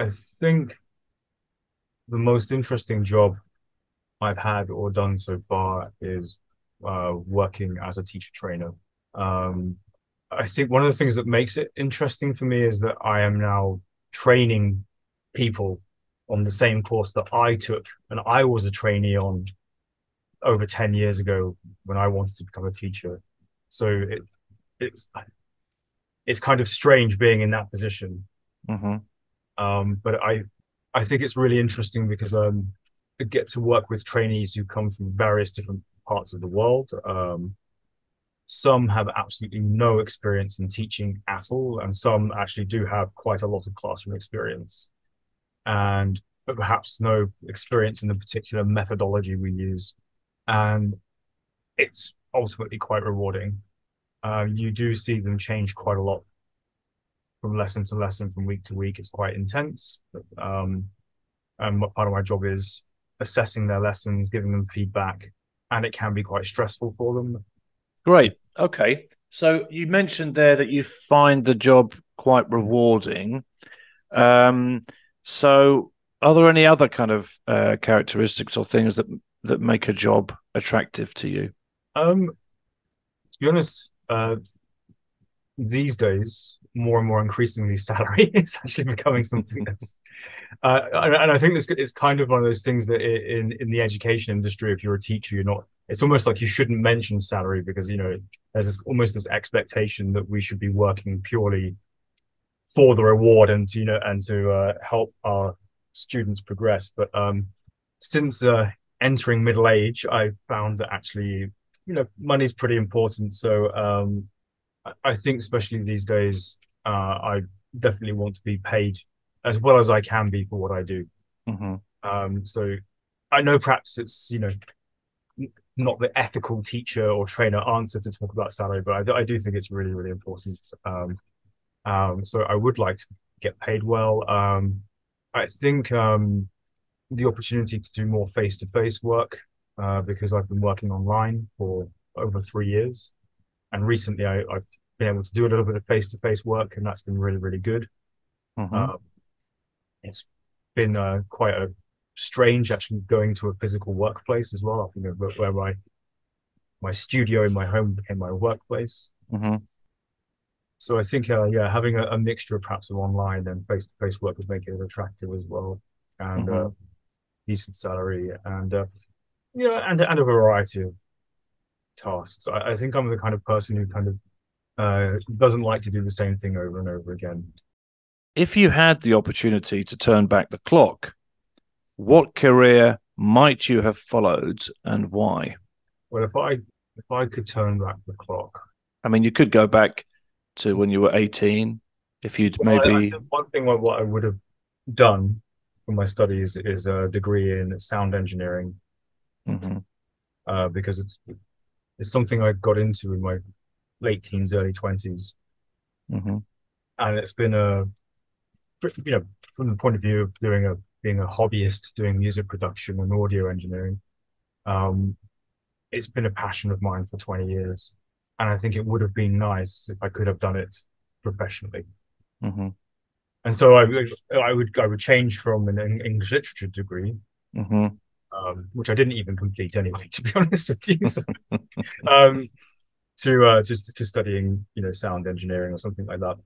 I think the most interesting job I've had or done so far is working as a teacher trainer. Um, I think one of the things that makes it interesting for me is that I am now training people on the same course that I took, and I was a trainee on over 10 years ago when I wanted to become a teacher. So it's it's kind of strange being in that position. Hmm. But I think it's really interesting because I get to work with trainees who come from various different parts of the world. Some have absolutely no experience in teaching at all, and some actually do have quite a lot of classroom experience, and but perhaps no experience in the particular methodology we use. And it's ultimately quite rewarding. You do see them change quite a lot from lesson to lesson, from week to week. It's quite intense. And what part of my job is assessing their lessons, giving them feedback, and it can be quite stressful for them. Great. Okay. So you mentioned there that you find the job quite rewarding. Um, so are there any other kind of characteristics or things that make a job attractive to you? To be honest, these days, more and more increasingly, salary is actually becoming something that's and I think this is kind of one of those things that in the education industry, if you're a teacher, you're not. It's almost like you shouldn't mention salary because there's almost this expectation that we should be working purely for the reward and to help our students progress. But since entering middle age, I found that actually money's pretty important. So I think especially these days, I definitely want to be paid as well as I can be for what I do. Hmm. So I know perhaps it's not the ethical teacher or trainer answer to talk about salary, but I do think it's really really important. So I would like to get paid well. I think the opportunity to do more face-to-face work because I've been working online for over 3 years, and recently I've been able to do a little bit of face-to-face work, and that's been really really good. Hmm. Uh, it's been quite a strange actually going to a physical workplace as well. Where my studio in my home became my workplace. Hmm. So I think, yeah, having a mixture perhaps of online and face-to-face work would make it attractive as well, and Hmm. decent salary, and and a variety of tasks. I think I'm the kind of person who kind of doesn't like to do the same thing over and over again. If you had the opportunity to turn back the clock, what career might you have followed and why? Well, if I could turn back the clock, I mean, you could go back to when you were 18, if you'd well, I maybe. think one thing what I would have done for my studies is a degree in sound engineering, Hmm. because it's something I got into in my late teens, early 20s, Hmm. and it's been you know from the point of view of being a hobbyist doing music production and audio engineering. Um, it's been a passion of mine for 20 years, and I think it would have been nice if I could have done it professionally. Hmm. And so I would change from an English literature degree, Hmm. which I didn't even complete anyway, to be honest with you. So, um, to just to studying sound engineering or something like that.